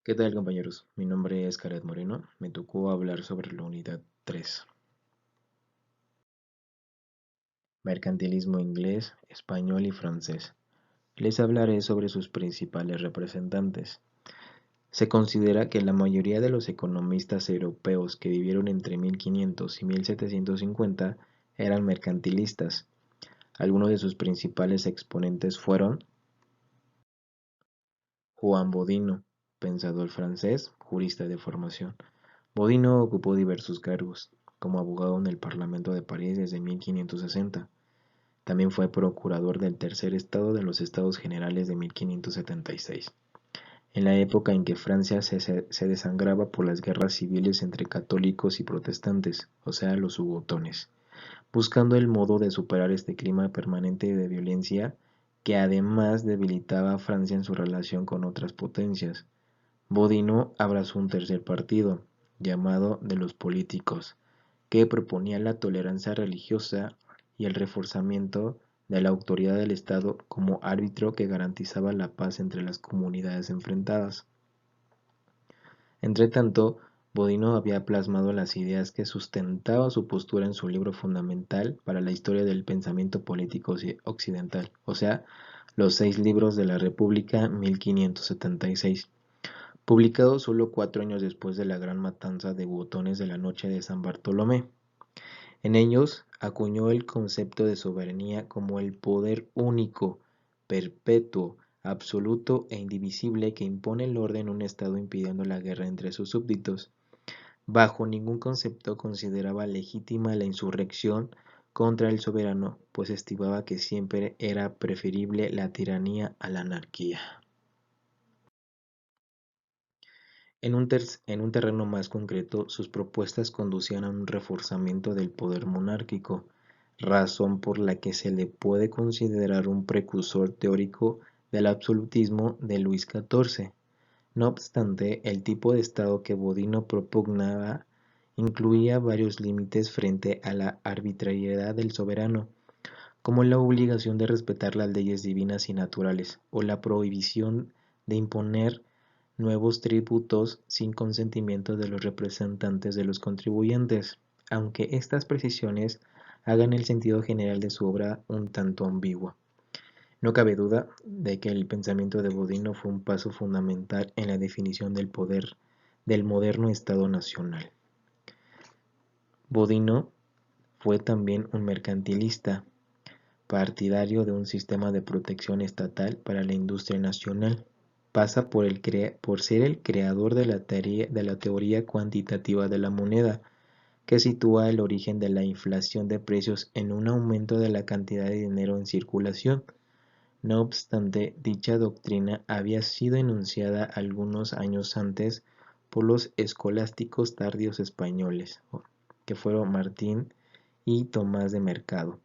¿Qué tal, compañeros? Mi nombre es Caret Moreno. Me tocó hablar sobre la unidad 3, mercantilismo inglés, español y francés. Les hablaré sobre sus principales representantes. Se considera que la mayoría de los economistas europeos que vivieron entre 1500 y 1750 eran mercantilistas. Algunos de sus principales exponentes fueron Juan Bodino, pensador francés, jurista de formación. Bodino ocupó diversos cargos, como abogado en el Parlamento de París desde 1560. También fue procurador del Tercer Estado de los Estados Generales de 1576, en la época en que Francia se desangraba por las guerras civiles entre católicos y protestantes, o sea, los hugotones, buscando el modo de superar este clima permanente de violencia que además debilitaba a Francia en su relación con otras potencias. Bodino abrazó un tercer partido, llamado de los políticos, que proponía la tolerancia religiosa y el reforzamiento de la autoridad del Estado como árbitro que garantizaba la paz entre las comunidades enfrentadas. Entretanto, Bodino había plasmado las ideas que sustentaba su postura en su libro fundamental para la historia del pensamiento político occidental, o sea, los 6 libros de la República 1576, publicado solo 4 años después de la gran matanza de hugotones de la noche de San Bartolomé. En ellos acuñó el concepto de soberanía como el poder único, perpetuo, absoluto e indivisible que impone el orden en un Estado impidiendo la guerra entre sus súbditos. Bajo ningún concepto consideraba legítima la insurrección contra el soberano, pues estimaba que siempre era preferible la tiranía a la anarquía. En un terreno más concreto, sus propuestas conducían a un reforzamiento del poder monárquico, razón por la que se le puede considerar un precursor teórico del absolutismo de Luis XIV. No obstante, el tipo de Estado que Bodino propugnaba incluía varios límites frente a la arbitrariedad del soberano, como la obligación de respetar las leyes divinas y naturales, o la prohibición de imponer nuevos tributos sin consentimiento de los representantes de los contribuyentes, aunque estas precisiones hagan el sentido general de su obra un tanto ambiguo. No cabe duda de que el pensamiento de Bodino fue un paso fundamental en la definición del poder del moderno Estado nacional. Bodino fue también un mercantilista, partidario de un sistema de protección estatal para la industria nacional. Pasa por ser el creador de la teoría cuantitativa de la moneda, que sitúa el origen de la inflación de precios en un aumento de la cantidad de dinero en circulación. No obstante, dicha doctrina había sido enunciada algunos años antes por los escolásticos tardíos españoles, que fueron Martín y Tomás de Mercado,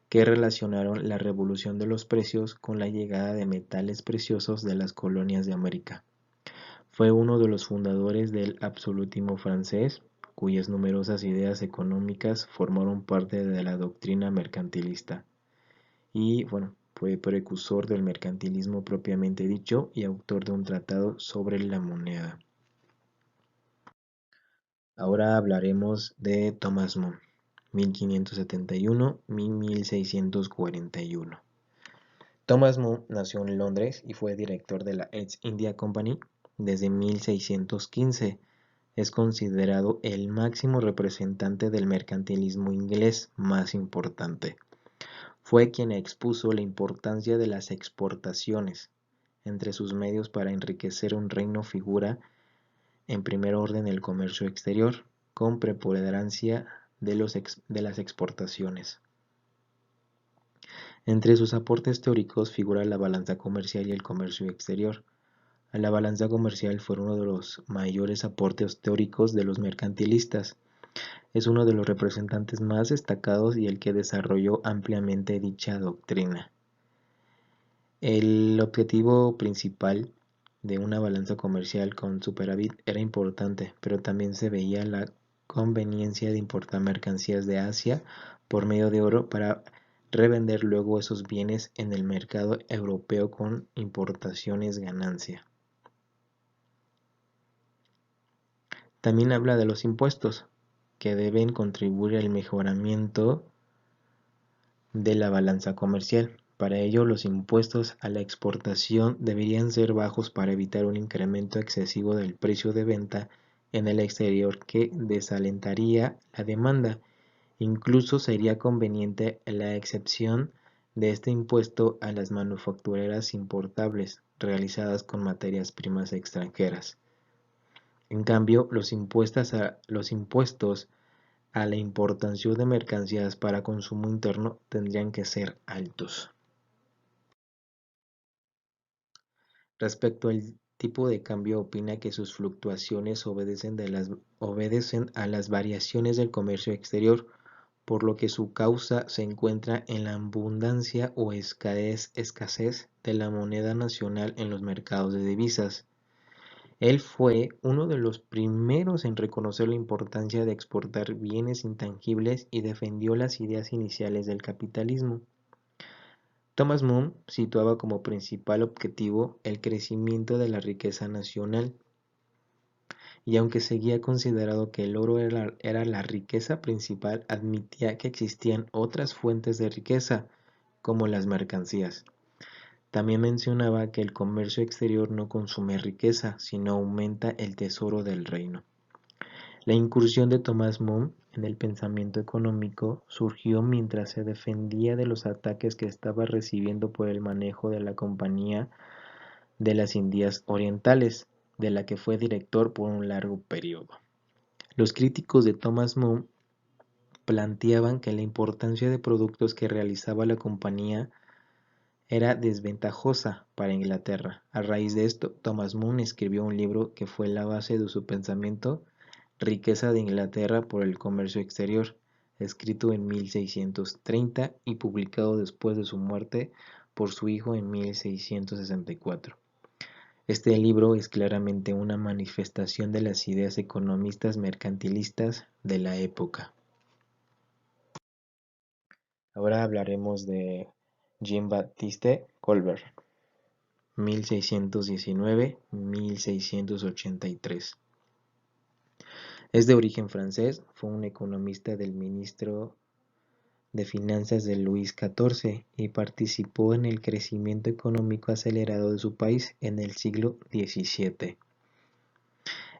que relacionaron la revolución de los precios con la llegada de metales preciosos de las colonias de América. Fue uno de los fundadores del absolutismo francés, cuyas numerosas ideas económicas formaron parte de la doctrina mercantilista. Y bueno, fue precursor del mercantilismo propiamente dicho y autor de un tratado sobre la moneda. Ahora hablaremos de Thomas More, 1571-1641. Thomas More nació en Londres y fue director de la East India Company desde 1615. Es considerado el máximo representante del mercantilismo inglés más importante. Fue quien expuso la importancia de las exportaciones. Entre sus medios para enriquecer un reino figura en primer orden el comercio exterior, con preponderancia de las exportaciones. Entre sus aportes teóricos figura la balanza comercial y el comercio exterior. La balanza comercial fue uno de los mayores aportes teóricos de los mercantilistas. Es uno de los representantes más destacados y el que desarrolló ampliamente dicha doctrina. El objetivo principal de una balanza comercial con superávit era importante, pero también se veía la conveniencia de importar mercancías de Asia por medio de oro para revender luego esos bienes en el mercado europeo con importaciones ganancia. También habla de los impuestos, que deben contribuir al mejoramiento de la balanza comercial. Para ello, los impuestos a la exportación deberían ser bajos para evitar un incremento excesivo del precio de venta en el exterior que desalentaría la demanda. Incluso sería conveniente la excepción de este impuesto a las manufactureras importables realizadas con materias primas extranjeras. En cambio, los impuestos a la importación de mercancías para consumo interno tendrían que ser altos. Respecto al tipo de cambio, opina que sus fluctuaciones obedecen a las variaciones del comercio exterior, por lo que su causa se encuentra en la abundancia o escasez de la moneda nacional en los mercados de divisas. Él fue uno de los primeros en reconocer la importancia de exportar bienes intangibles y defendió las ideas iniciales del capitalismo. Thomas Moore situaba como principal objetivo el crecimiento de la riqueza nacional, y aunque seguía considerando que el oro era la riqueza principal, admitía que existían otras fuentes de riqueza, como las mercancías. También mencionaba que el comercio exterior no consume riqueza, sino aumenta el tesoro del reino. La incursión de Thomas More en el pensamiento económico surgió mientras se defendía de los ataques que estaba recibiendo por el manejo de la Compañía de las Indias Orientales, de la que fue director por un largo periodo. Los críticos de Thomas More planteaban que la importancia de productos que realizaba la compañía era desventajosa para Inglaterra. A raíz de esto, Thomas More escribió un libro que fue la base de su pensamiento, Riqueza de Inglaterra por el comercio exterior, escrito en 1630 y publicado después de su muerte por su hijo en 1664. Este libro es claramente una manifestación de las ideas economistas mercantilistas de la época. Ahora hablaremos de Jean-Baptiste Colbert, 1619-1683. Es de origen francés, fue un economista del ministro de Finanzas de Luis XIV y participó en el crecimiento económico acelerado de su país en el siglo XVII.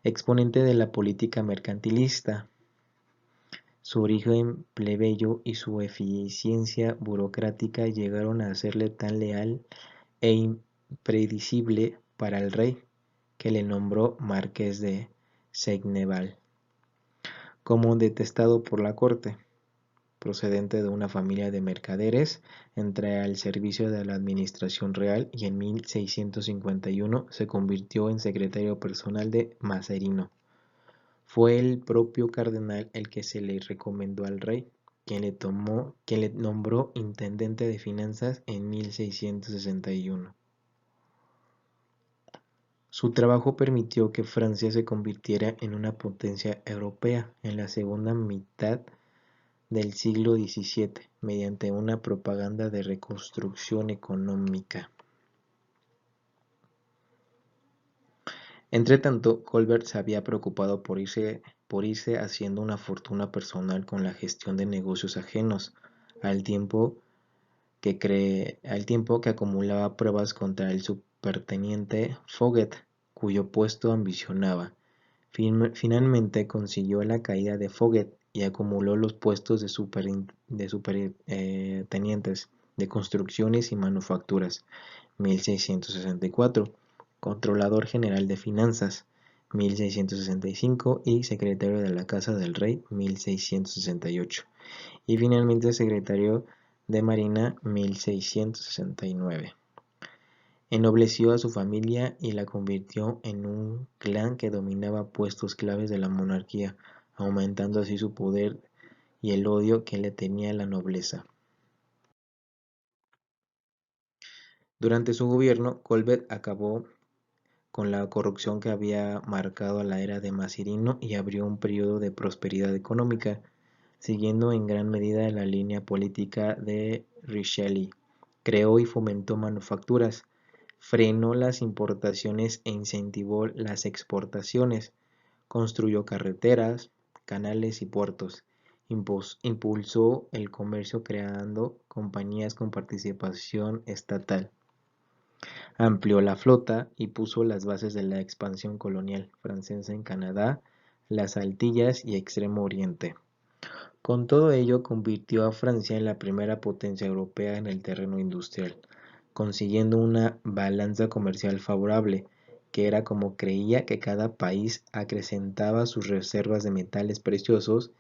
Exponente de la política mercantilista, su origen plebeyo y su eficiencia burocrática llegaron a hacerle tan leal e impredecible para el rey, que le nombró marqués de Seigneuval, como detestado por la corte. Procedente de una familia de mercaderes, entra al servicio de la administración real y en 1651 se convirtió en secretario personal de Mazarino. Fue el propio cardenal el que se le recomendó al rey, quien le nombró intendente de finanzas en 1661. Su trabajo permitió que Francia se convirtiera en una potencia europea en la segunda mitad del siglo XVII mediante una propaganda de reconstrucción económica. Entretanto, Colbert se había preocupado por irse haciendo una fortuna personal con la gestión de negocios ajenos, al tiempo que acumulaba pruebas contra el subterteniente Fouquet, cuyo puesto ambicionaba. Finalmente consiguió la caída de Fouquet y acumuló los puestos de supertenientes de construcciones y manufacturas, 1664, controlador general de finanzas, 1665 y secretario de la Casa del Rey, 1668, y finalmente secretario de Marina, 1669. Ennobleció a su familia y la convirtió en un clan que dominaba puestos claves de la monarquía, aumentando así su poder y el odio que le tenía la nobleza. Durante su gobierno, Colbert acabó con la corrupción que había marcado la era de Mazarino y abrió un periodo de prosperidad económica, siguiendo en gran medida la línea política de Richelieu. Creó y fomentó manufacturas, frenó las importaciones e incentivó las exportaciones, Construyó carreteras, canales y puertos. Impulsó el comercio creando compañías con participación estatal. Amplió la flota y puso las bases de la expansión colonial francesa en Canadá, las Antillas y Extremo Oriente. Con todo ello, convirtió a Francia en la primera potencia europea en el terreno industrial, consiguiendo una balanza comercial favorable, que era como creía que cada país acrecentaba sus reservas de metales preciosos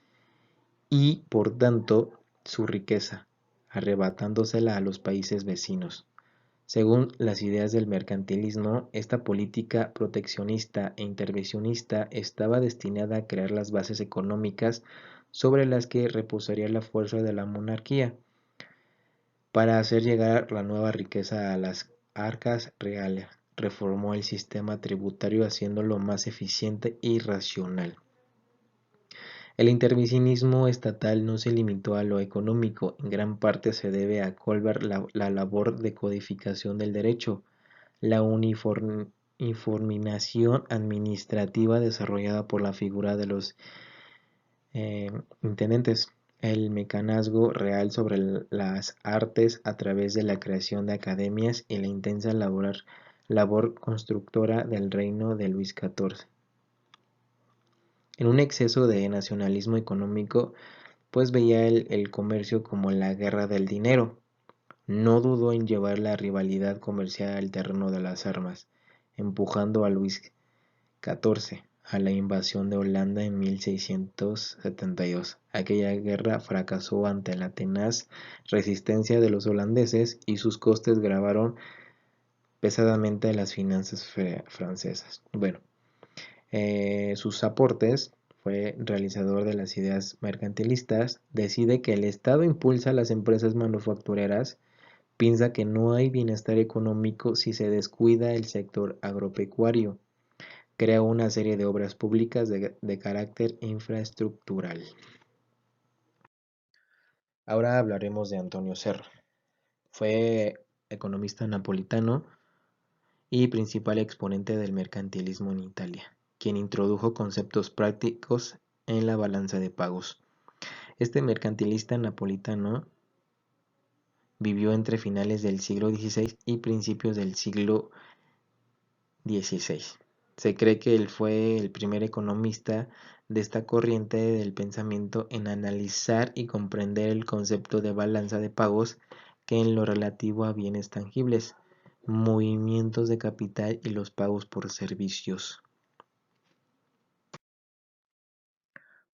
y, por tanto, su riqueza, arrebatándosela a los países vecinos. Según las ideas del mercantilismo, esta política proteccionista e intervencionista estaba destinada a crear las bases económicas sobre las que reposaría la fuerza de la monarquía, para hacer llegar la nueva riqueza a las arcas reales. Reformó el sistema tributario haciéndolo más eficiente y racional. El intervencionismo estatal no se limitó a lo económico, en gran parte se debe a Colbert la labor de codificación del derecho, la uniformización administrativa desarrollada por la figura de los intendentes, el mecenazgo real sobre las artes a través de la creación de academias y la intensa labor constructora del reino de Luis XIV. En un exceso de nacionalismo económico, pues veía el comercio como la guerra del dinero. No dudó en llevar la rivalidad comercial al terreno de las armas, empujando a Luis XIV a la invasión de Holanda en 1672. Aquella guerra fracasó ante la tenaz resistencia de los holandeses y sus costes gravaron pesadamente las finanzas francesas. Bueno, sus aportes fue realizador de las ideas mercantilistas, decide que el Estado impulsa las empresas manufactureras, piensa que no hay bienestar económico si se descuida el sector agropecuario, crea una serie de obras públicas de carácter infraestructural. Ahora hablaremos de Antonio Serra. Fue economista napolitano y principal exponente del mercantilismo en Italia, quien introdujo conceptos prácticos en la balanza de pagos. Este mercantilista napolitano vivió entre finales del siglo XVI y principios del siglo XVI. Se cree que él fue el primer economista de esta corriente del pensamiento en analizar y comprender el concepto de balanza de pagos que en lo relativo a bienes tangibles, movimientos de capital y los pagos por servicios.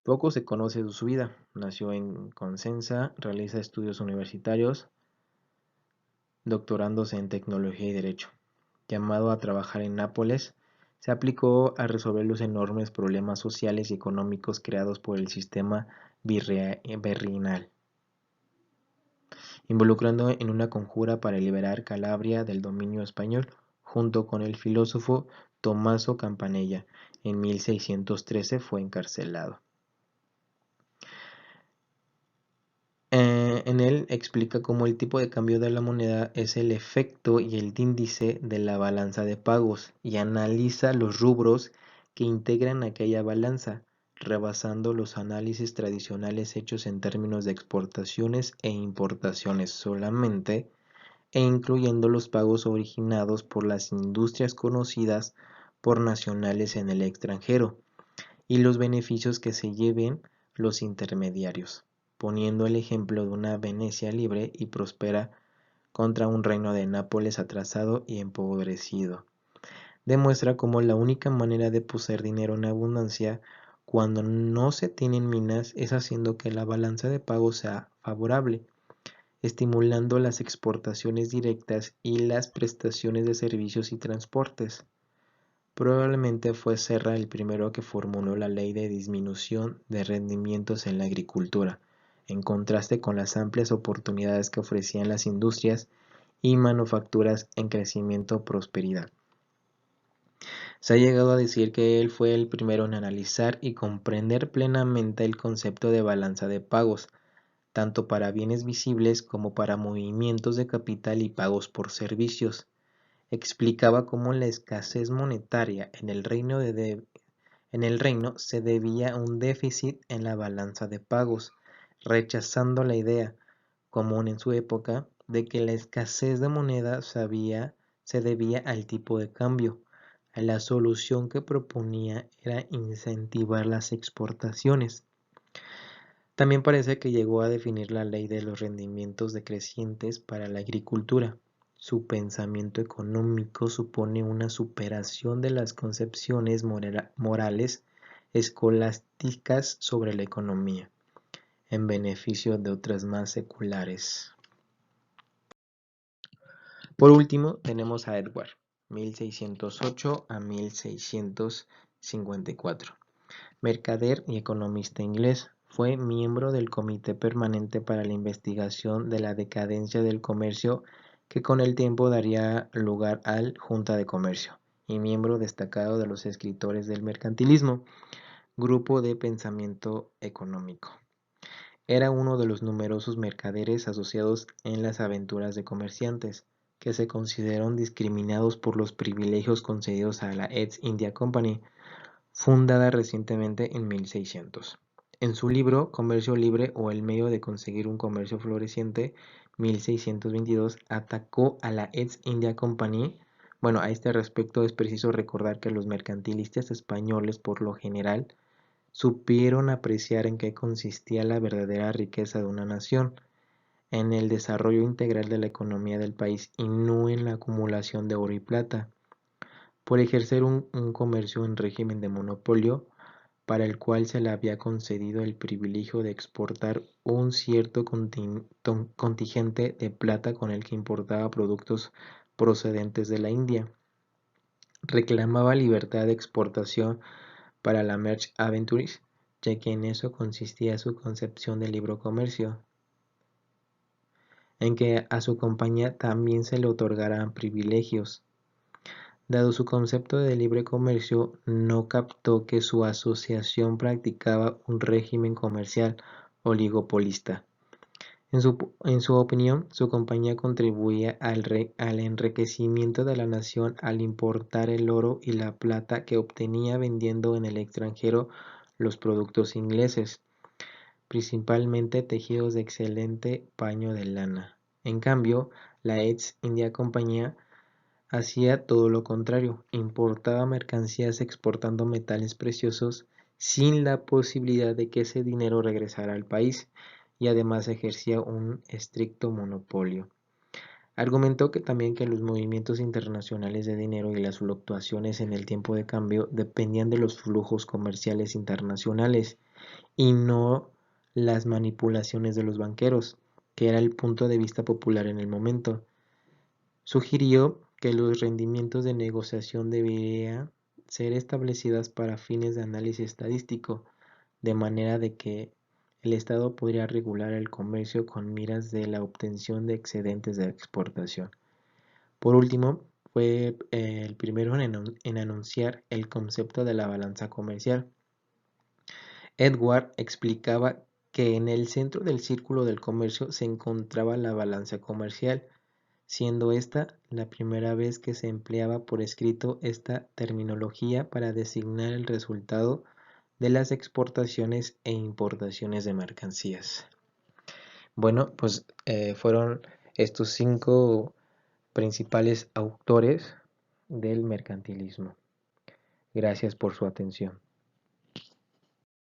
Poco se conoce de su vida. Nació en Cosenza, realiza estudios universitarios, doctorándose en Teología y Derecho. Llamado a trabajar en Nápoles, se aplicó a resolver los enormes problemas sociales y económicos creados por el sistema virreinal, involucrando en una conjura para liberar Calabria del dominio español, junto con el filósofo Tommaso Campanella. En 1613 fue encarcelado. En él explica cómo el tipo de cambio de la moneda es el efecto y el índice de la balanza de pagos y analiza los rubros que integran aquella balanza, rebasando los análisis tradicionales hechos en términos de exportaciones e importaciones solamente, e incluyendo los pagos originados por las industrias conocidas por nacionales en el extranjero y los beneficios que se lleven los intermediarios, poniendo el ejemplo de una Venecia libre y próspera contra un reino de Nápoles atrasado y empobrecido. Demuestra cómo la única manera de poseer dinero en abundancia cuando no se tienen minas es haciendo que la balanza de pago sea favorable, estimulando las exportaciones directas y las prestaciones de servicios y transportes. Probablemente fue Serra el primero que formuló la ley de disminución de rendimientos en la agricultura, en contraste con las amplias oportunidades que ofrecían las industrias y manufacturas en crecimiento o prosperidad. Se ha llegado a decir que él fue el primero en analizar y comprender plenamente el concepto de balanza de pagos, tanto para bienes visibles como para movimientos de capital y pagos por servicios. Explicaba cómo la escasez monetaria en el reino en el reino se debía un déficit en la balanza de pagos, rechazando la idea, común en su época, de que la escasez de moneda se debía al tipo de cambio. La solución que proponía era incentivar las exportaciones. También parece que llegó a definir la ley de los rendimientos decrecientes para la agricultura. Su pensamiento económico supone una superación de las concepciones morales escolásticas sobre la economía, en beneficio de otras más seculares. Por último, tenemos a Edward, 1608 a 1654. Mercader y economista inglés, fue miembro del Comité Permanente para la Investigación de la Decadencia del Comercio, que con el tiempo daría lugar al Junta de Comercio, y miembro destacado de los escritores del mercantilismo, grupo de pensamiento económico. Era uno de los numerosos mercaderes asociados en las aventuras de comerciantes, que se consideraron discriminados por los privilegios concedidos a la East India Company, fundada recientemente en 1600. En su libro Comercio Libre o el medio de conseguir un comercio floreciente, 1622, atacó a la East India Company. Bueno, a este respecto es preciso recordar que los mercantilistas españoles, por lo general, supieron apreciar en qué consistía la verdadera riqueza de una nación, en el desarrollo integral de la economía del país y no en la acumulación de oro y plata. Por ejercer un comercio en régimen de monopolio, para el cual se le había concedido el privilegio de exportar un cierto contingente de plata con el que importaba productos procedentes de la India. Reclamaba libertad de exportación para la Merchant Adventurers, ya que en eso consistía su concepción de libre comercio, en que a su compañía también se le otorgaran privilegios. Dado su concepto de libre comercio, no captó que su asociación practicaba un régimen comercial oligopolista. En su opinión, su compañía contribuía al enriquecimiento de la nación al importar el oro y la plata que obtenía vendiendo en el extranjero los productos ingleses, principalmente tejidos de excelente paño de lana. En cambio, la East India Company hacía todo lo contrario, importaba mercancías exportando metales preciosos sin la posibilidad de que ese dinero regresara al país, y además ejercía un estricto monopolio. Argumentó que también que los movimientos internacionales de dinero y las fluctuaciones en el tiempo de cambio dependían de los flujos comerciales internacionales y no las manipulaciones de los banqueros, que era el punto de vista popular en el momento. Sugirió que los rendimientos de negociación deberían ser establecidas para fines de análisis estadístico, de manera de que el Estado podría regular el comercio con miras de la obtención de excedentes de exportación. Por último, fue el primero en anunciar el concepto de la balanza comercial. Edward explicaba que en el centro del círculo del comercio se encontraba la balanza comercial, siendo esta la primera vez que se empleaba por escrito esta terminología para designar el resultado de las exportaciones e importaciones de mercancías. Bueno, pues fueron estos 5 principales autores del mercantilismo. Gracias por su atención.